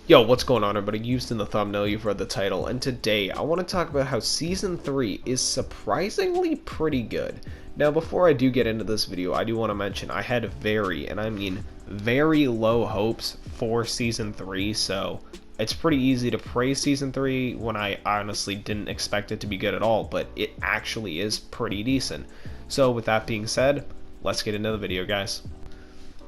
Yo, what's going on everybody? Used in the thumbnail, you've read the title, and today I want to talk about how Season 3 is surprisingly pretty good. Now before I do get into this video, I do want to mention I had very, and I mean very low hopes for Season 3, so it's pretty easy to praise Season 3 when I honestly didn't expect it to be good at all, but it actually is pretty decent. So with that being said, let's get into the video, guys.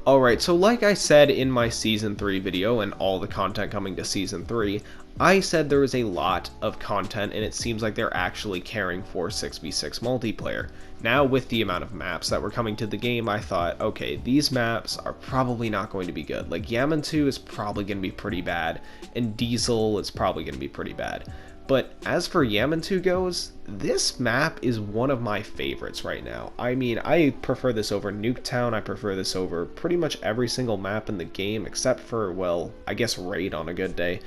Alright, so like I said in my Season 3 video and all the content coming to Season 3, I said there was a lot of content and it seems like they're actually caring for 6v6 multiplayer. Now with the amount of maps that were coming to the game, I thought, okay, these maps are probably not going to be good. Like Yaman2 is probably going to be pretty bad, and Diesel is probably going to be pretty bad. But as for Yaman2 goes, this map is one of my favorites right now. I mean, I prefer this over Nuketown, I prefer this over pretty much every single map in the game, except for, well, I guess Raid on a good day.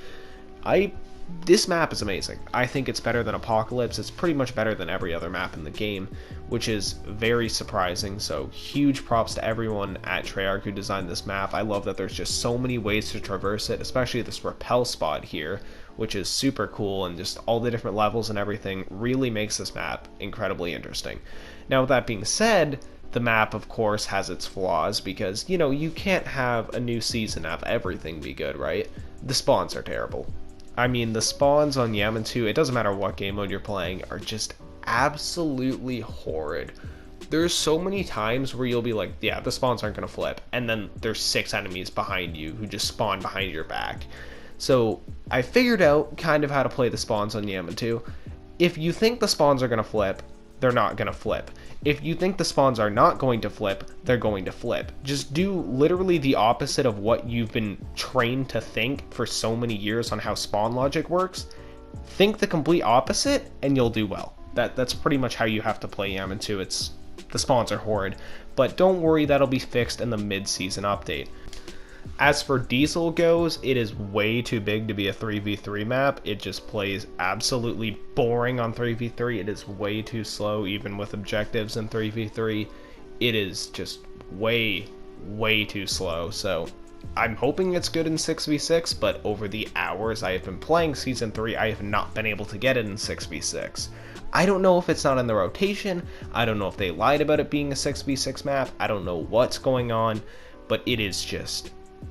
This map is amazing. I think it's better than Apocalypse. It's pretty much better than every other map in the game, which is very surprising. So huge props to everyone at Treyarch who designed this map. I love that there's just so many ways to traverse it, especially this rappel spot here, which is super cool, and just all the different levels and everything really makes this map incredibly interesting. Now with that being said, the map of course has its flaws because, you know, you can't have a new season have everything be good, right? The spawns are terrible. I mean, the spawns on Yaman2, it doesn't matter what game mode you're playing, are just absolutely horrid. There's so many times where you'll be like, yeah, the spawns aren't going to flip, and then there's 6 enemies behind you who just spawn behind your back. So I figured out kind of how to play the spawns on Yaman2. If you think the spawns are going to flip, they're not going to flip. If you think the spawns are not going to flip, they're going to flip. Just do literally the opposite of what you've been trained to think for so many years on how spawn logic works. Think the complete opposite and you'll do well. That's pretty much how you have to play Yaman2. The spawns are horrid, but don't worry, that'll be fixed in the mid-season update. As for Diesel goes, it is way too big to be a 3v3 map. It just plays absolutely boring on 3v3. It is way too slow, even with objectives in 3v3. It is just way too slow. So I'm hoping it's good in 6v6, but over the hours I have been playing Season 3, I have not been able to get it in 6v6. I don't know if it's not in the rotation. I don't know if they lied about it being a 6v6 map. I don't know what's going on, but it is just...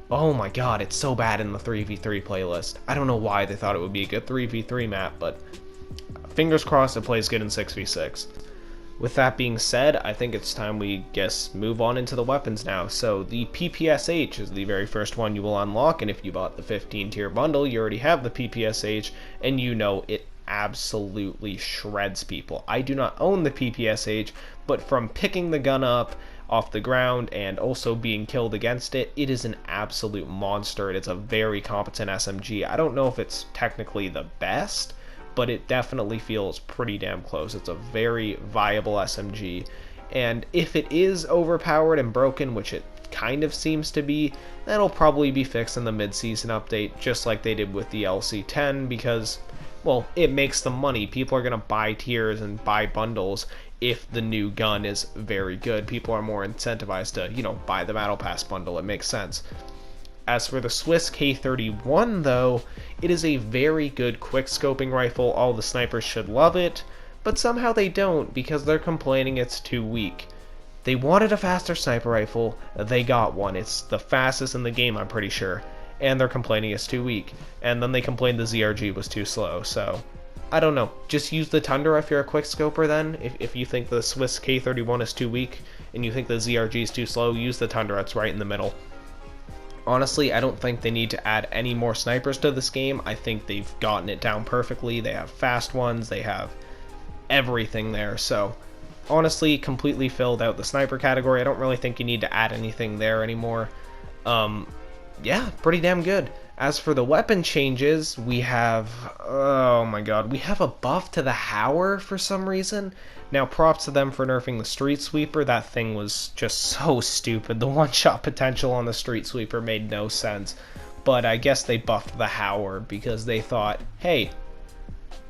oh my god, it's so bad in the 3v3 playlist. I don't know why they thought it would be a good 3v3 map, but fingers crossed it plays good in 6v6. With that being said, I think it's time we move on into the weapons now. So the PPSH is the very first one you will unlock, and if you bought the 15 tier bundle, you already have the PPSH, and you know it absolutely shreds people. I do not own the PPSH, but from picking the gun up off the ground and also being killed against it, it is an absolute monster. It's a very competent SMG. I don't know if it's technically the best, but it definitely feels pretty damn close. It's a very viable SMG, and if it is overpowered and broken, which it kind of seems to be, that'll probably be fixed in the mid-season update, just like they did with the LC10, because, well, it makes them money. People are going to buy tiers and buy bundles if the new gun is very good. People are more incentivized to, you know, buy the Battle Pass bundle. It makes sense. As for the Swiss K31 though, it is a very good quick-scoping rifle. All the snipers should love it, but somehow they don't because they're complaining it's too weak. They wanted a faster sniper rifle, they got one. It's the fastest in the game, I'm pretty sure, and they're complaining it's too weak. And then they complained the ZRG was too slow, so I don't know. Just use the Tundra if you're a quickscoper then. If you think the Swiss K31 is too weak and you think the ZRG is too slow, use the Tundra. It's right in the middle. Honestly, I don't think they need to add any more snipers to this game. I think they've gotten it down perfectly. They have fast ones. They have everything there. So honestly, completely filled out the sniper category. I don't really think you need to add anything there anymore. Yeah, pretty damn good. As for the weapon changes, we have, oh my god, we have a buff to the Howler for some reason. Now, props to them for nerfing the Street Sweeper. That thing was just so stupid. The one-shot potential on the Street Sweeper made no sense. But I guess they buffed the Howler because they thought, hey,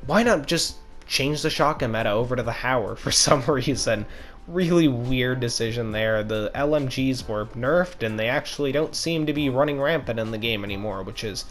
why not just change the shotgun meta over to the Howler for some reason? Really weird decision there. The LMGs were nerfed and they actually don't seem to be running rampant in the game anymore, which is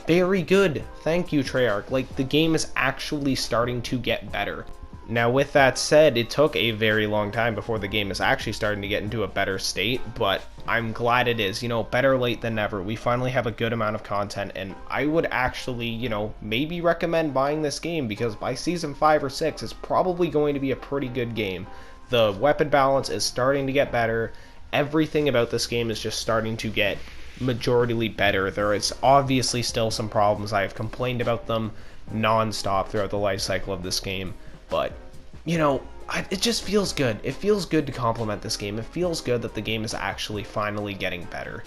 Very good. Thank you, Treyarch. Like, the game is actually starting to get better. Now, with that said, it took a very long time before the game is actually starting to get into a better state, but I'm glad it is. You know, better late than never. We finally have a good amount of content, and I would actually, you know, maybe recommend buying this game, because by Season 5 or 6, it's probably going to be a pretty good game. The weapon balance is starting to get better. Everything about this game is just starting to get majoritarily better. There is obviously still some problems. I have complained about them non-stop throughout the life cycle of this game. But, you know, it just feels good. It feels good to compliment this game. It feels good that the game is actually finally getting better.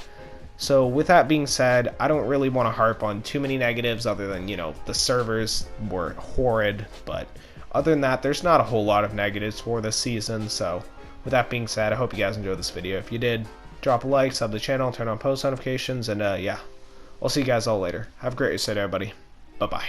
So with that being said, I don't really want to harp on too many negatives other than, you know, the servers were horrid. But other than that, there's not a whole lot of negatives for this season. So with that being said, I hope you guys enjoyed this video. If you did, drop a like, sub the channel, turn on post notifications, and yeah, I'll see you guys all later. Have a great day, everybody. Bye-bye.